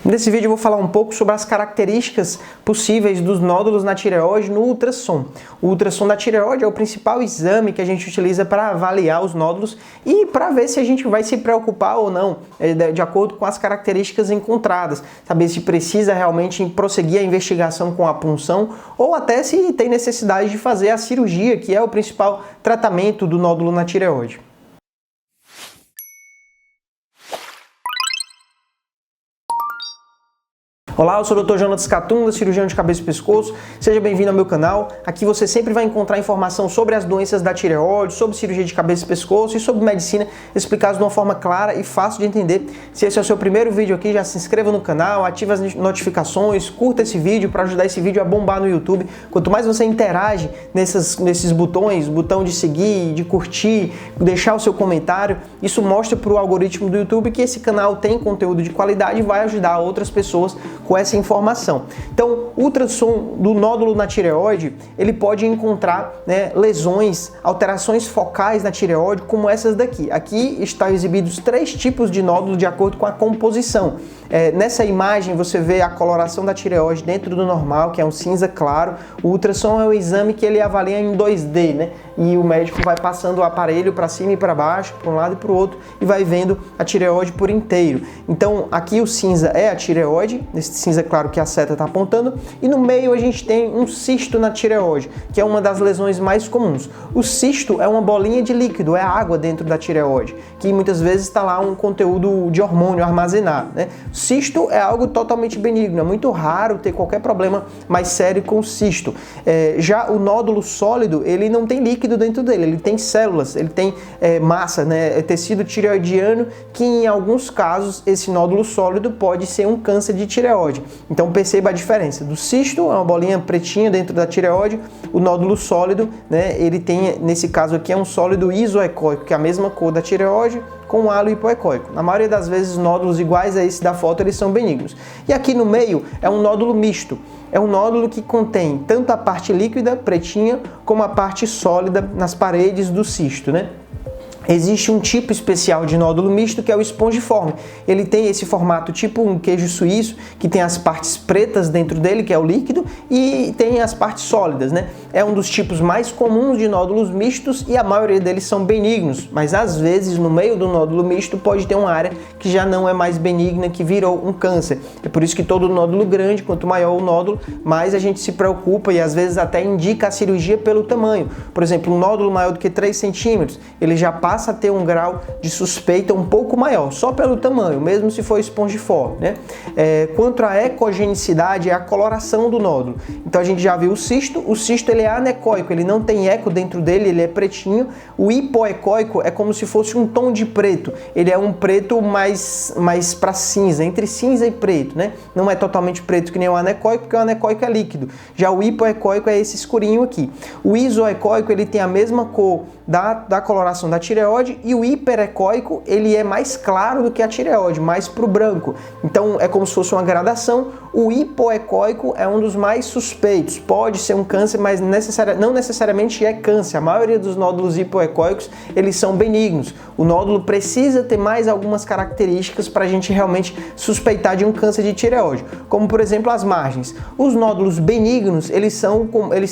Nesse vídeo eu vou falar um pouco sobre as características possíveis dos nódulos na tireoide no ultrassom. O ultrassom da tireoide é o principal exame que a gente utiliza para avaliar os nódulos e para ver se a gente vai se preocupar ou não, de acordo com as características encontradas. Saber se precisa realmente prosseguir a investigação com a punção ou até se tem necessidade de fazer a cirurgia, que é o principal tratamento do nódulo na tireoide. Olá, eu sou o Dr. Jonatas Catunda, cirurgião de cabeça e pescoço. Seja bem-vindo ao meu canal. Aqui você sempre vai encontrar informação sobre as doenças da tireoide, sobre cirurgia de cabeça e pescoço e sobre medicina, explicados de uma forma clara e fácil de entender. Se esse é o seu primeiro vídeo aqui, já se inscreva no canal, ative as notificações, curta esse vídeo para ajudar esse vídeo a bombar no YouTube. Quanto mais você interage nesses botões, botão de seguir, de curtir, deixar o seu comentário, isso mostra para o algoritmo do YouTube que esse canal tem conteúdo de qualidade e vai ajudar outras pessoas com essa informação. Então, o ultrassom do nódulo na tireoide, ele pode encontrar lesões, alterações focais na tireoide, como essas daqui. Aqui estão exibidos 3 tipos de nódulo de acordo com a composição. Nessa imagem você vê a coloração da tireoide dentro do normal, que é um cinza claro. O ultrassom é um exame que ele avalia em 2D, né? E o médico vai passando o aparelho para cima e para baixo, para um lado e para o outro, e vai vendo a tireoide por inteiro. Então, aqui o cinza é a tireoide, nesse cinza claro que a seta está apontando, e no meio a gente tem um cisto na tireoide, que é uma das lesões mais comuns. O cisto é uma bolinha de líquido, é a água dentro da tireoide, que muitas vezes está lá um conteúdo de hormônio armazenado, né? O cisto é algo totalmente benigno, é muito raro ter qualquer problema mais sério com o cisto. Já o nódulo sólido, ele não tem líquido dentro dele, ele tem células, ele tem massa, né? Tecido tireoidiano, que em alguns casos esse nódulo sólido pode ser um câncer de tireoide. Então perceba a diferença. Do cisto, é uma bolinha pretinha dentro da tireoide, o nódulo sólido, né? Ele tem, nesse caso aqui, é um sólido isoecóico, que é a mesma cor da tireoide, com halo hipoecóico. Na maioria das vezes, nódulos iguais a esse da foto, eles são benignos. E aqui no meio é um nódulo misto. É um nódulo que contém tanto a parte líquida, pretinha, como a parte sólida nas paredes do cisto, né? Existe um tipo especial de nódulo misto que é o espongiforme. Ele tem esse formato tipo um queijo suíço, que tem as partes pretas dentro dele, que é o líquido, e tem as partes sólidas, né? É um dos tipos mais comuns de nódulos mistos e a maioria deles são benignos, mas às vezes no meio do nódulo misto pode ter uma área que já não é mais benigna, que virou um câncer. É por isso que todo nódulo grande, quanto maior o nódulo, mais a gente se preocupa e às vezes até indica a cirurgia pelo tamanho. Por exemplo, um nódulo maior do que 3 centímetros, ele já passa a ter um grau de suspeita um pouco maior, só pelo tamanho, mesmo se for espongiforme, né? Quanto à ecogenicidade, é a coloração do nódulo. Então a gente já viu o cisto ele é anecoico, ele não tem eco dentro dele, ele é pretinho. O hipoecóico é como se fosse um tom de preto, ele é um preto mais para cinza, entre cinza e preto, né? Não é totalmente preto que nem o anecoico, porque o anecoico é líquido. Já o hipoecóico é esse escurinho aqui. O isoecóico, ele tem a mesma cor da coloração da tireoide, e o hiperecóico, ele é mais claro do que a tireoide, mais para o branco. Então é como se fosse uma gradação. O hipoecóico é um dos mais suspeitos, pode ser um câncer, mas não necessariamente é câncer. A maioria dos nódulos hipoecóicos, eles são benignos. O nódulo precisa ter mais algumas características para a gente realmente suspeitar de um câncer de tireoide, como por exemplo as margens. Os nódulos benignos, eles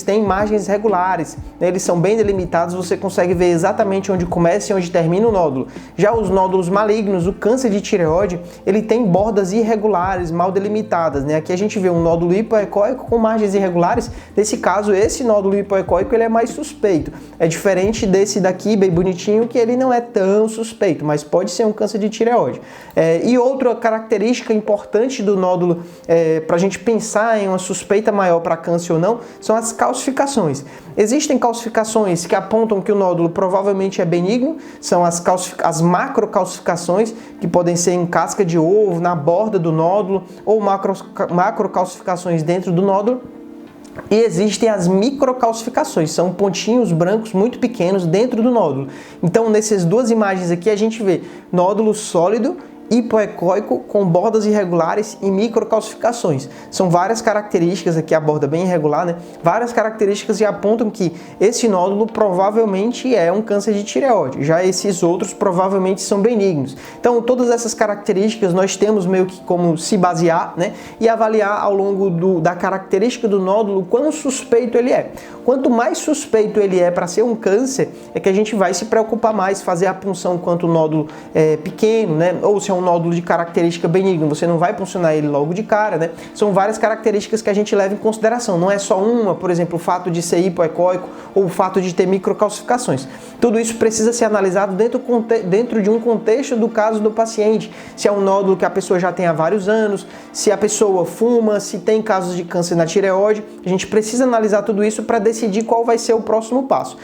têm margens regulares, né? Eles são bem delimitados, você consegue ver exatamente onde começa e onde termina o nódulo. Já os nódulos malignos, o câncer de tireoide, ele tem bordas irregulares, mal delimitadas, né? Aqui a gente vê um nódulo hipoecóico com margens irregulares. Nesse caso, esse nódulo hipoecóico, ele é mais suspeito. É diferente desse daqui, bem bonitinho, que ele não é tão suspeito, mas pode ser um câncer de tireoide. E outra característica importante do nódulo, para a gente pensar em uma suspeita maior para câncer ou não, são as calcificações. Existem calcificações que apontam que o nódulo provavelmente é benigno, são as macrocalcificações, que podem ser em casca de ovo, na borda do nódulo, ou macrocalcificações dentro do nódulo. E existem as microcalcificações, são pontinhos brancos muito pequenos dentro do nódulo. Então, nessas duas imagens aqui, a gente vê nódulo sólido hipoecóico com bordas irregulares e microcalcificações. São várias características, aqui a borda bem irregular, né? Várias características que apontam que esse nódulo provavelmente é um câncer de tireoide. Já esses outros provavelmente são benignos. Então, todas essas características nós temos meio que como se basear, né? E avaliar ao longo da característica do nódulo quão suspeito ele é. Quanto mais suspeito ele é para ser um câncer, é que a gente vai se preocupar mais, fazer a punção quanto o nódulo é pequeno, né? Ou se é um nódulo de característica benigna, você não vai puncionar ele logo de cara, né? São várias características que a gente leva em consideração. Não é só uma, por exemplo, o fato de ser hipoecóico ou o fato de ter microcalcificações. Tudo isso precisa ser analisado dentro de um contexto do caso do paciente. Se é um nódulo que a pessoa já tem há vários anos, se a pessoa fuma, se tem casos de câncer na tireoide, a gente precisa analisar tudo isso para decidir qual vai ser o próximo passo.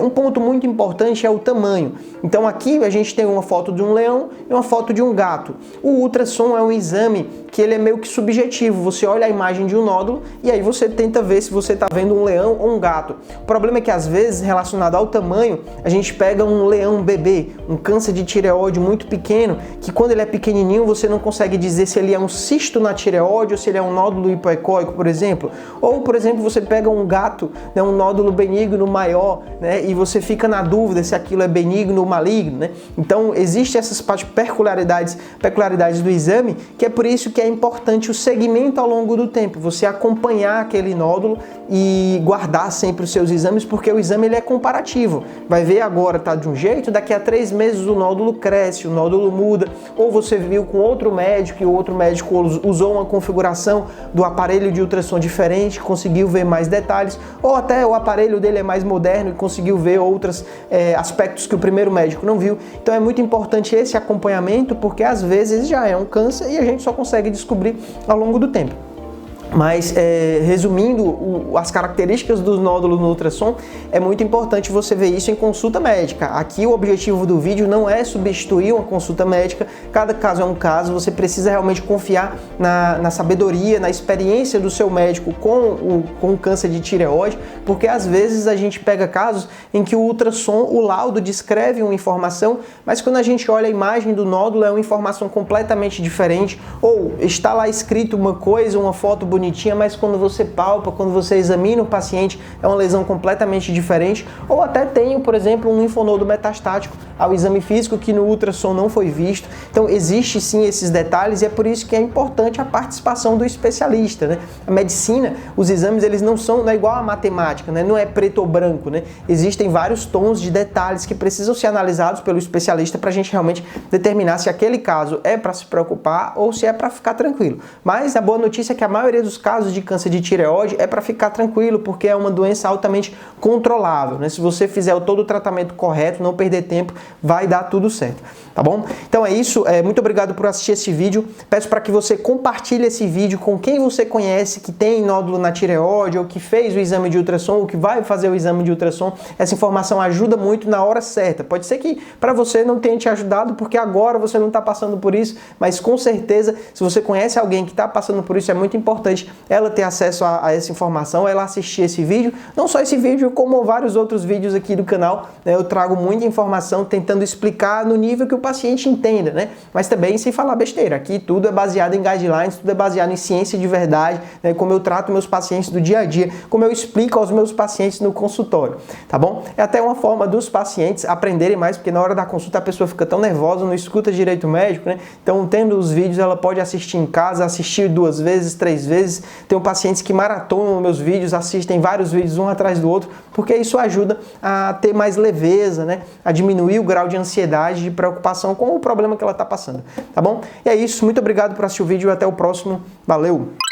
Um ponto muito importante é o tamanho. Então aqui a gente tem uma foto de um leão e uma foto de um gato. O ultrassom é um exame que ele é meio que subjetivo. Você olha a imagem de um nódulo e aí você tenta ver se você está vendo um leão ou um gato. O problema é que às vezes, relacionado ao tamanho, a gente pega um leão bebê, um câncer de tireoide muito pequeno, que quando ele é pequenininho você não consegue dizer se ele é um cisto na tireoide ou se ele é um nódulo hipoecóico, por exemplo. Ou, por exemplo, você pega um gato, né, um nódulo benigno maior, né, e você fica na dúvida se aquilo é benigno ou maligno, né? Então, existem essas peculiaridades do exame, que é por isso que é importante o segmento ao longo do tempo, você acompanhar aquele nódulo e guardar sempre os seus exames, porque o exame ele é comparativo. Vai ver agora tá de um jeito, daqui a 3 meses o nódulo cresce, o nódulo muda, ou você viu com outro médico e o outro médico usou uma configuração do aparelho de ultrassom diferente, conseguiu ver mais detalhes, ou até o aparelho dele é mais moderno e conseguiu ver outros aspectos que o primeiro médico não viu. Então é muito importante esse acompanhamento, porque às vezes já é um câncer e a gente só consegue descobrir ao longo do tempo. Mas, resumindo as características dos nódulos no ultrassom, é muito importante você ver isso em consulta médica. Aqui o objetivo do vídeo não é substituir uma consulta médica, cada caso é um caso, você precisa realmente confiar na sabedoria, na experiência do seu médico com o câncer de tireoide, porque às vezes a gente pega casos em que o ultrassom, o laudo descreve uma informação, mas quando a gente olha a imagem do nódulo é uma informação completamente diferente, ou está lá escrito uma coisa, uma foto bonitinha, mas quando você palpa, quando você examina o paciente, é uma lesão completamente diferente, ou até tem, por exemplo, um linfonodo metastático ao exame físico que no ultrassom não foi visto. Então existe sim esses detalhes e é por isso que é importante a participação do especialista, né? A medicina, os exames eles não é igual à matemática, né? Não é preto ou branco, né? Existem vários tons de detalhes que precisam ser analisados pelo especialista para a gente realmente determinar se aquele caso é para se preocupar ou se é para ficar tranquilo. Mas a boa notícia é que a maioria dos casos de câncer de tireoide é para ficar tranquilo, porque é uma doença altamente controlável, né? Se você fizer todo o tratamento correto, não perder tempo, vai dar tudo certo, tá bom? Então é isso, muito obrigado por assistir esse vídeo, peço para que você compartilhe esse vídeo com quem você conhece que tem nódulo na tireoide, ou que fez o exame de ultrassom, ou que vai fazer o exame de ultrassom. Essa informação ajuda muito na hora certa. Pode ser que para você não tenha te ajudado, porque agora você não está passando por isso, mas com certeza, se você conhece alguém que está passando por isso, é muito importante ela ter acesso a essa informação, ela assistir esse vídeo, não só esse vídeo, como vários outros vídeos aqui do canal, né? Eu trago muita informação tentando explicar no nível que o paciente entenda, né? Mas também sem falar besteira. Aqui tudo é baseado em guidelines, tudo é baseado em ciência de verdade, né? Como eu trato meus pacientes do dia a dia, como eu explico aos meus pacientes no consultório, tá bom? É até uma forma dos pacientes aprenderem mais, porque na hora da consulta a pessoa fica tão nervosa, não escuta direito o médico, né? Então, tendo os vídeos, ela pode assistir em casa, assistir 2 vezes, 3 vezes. Tenho pacientes que maratonam meus vídeos, assistem vários vídeos um atrás do outro, porque isso ajuda a ter mais leveza, né? A diminuir o grau de ansiedade, de preocupação com o problema que ela está passando, tá bom? E é isso, muito obrigado por assistir o vídeo e até o próximo. Valeu!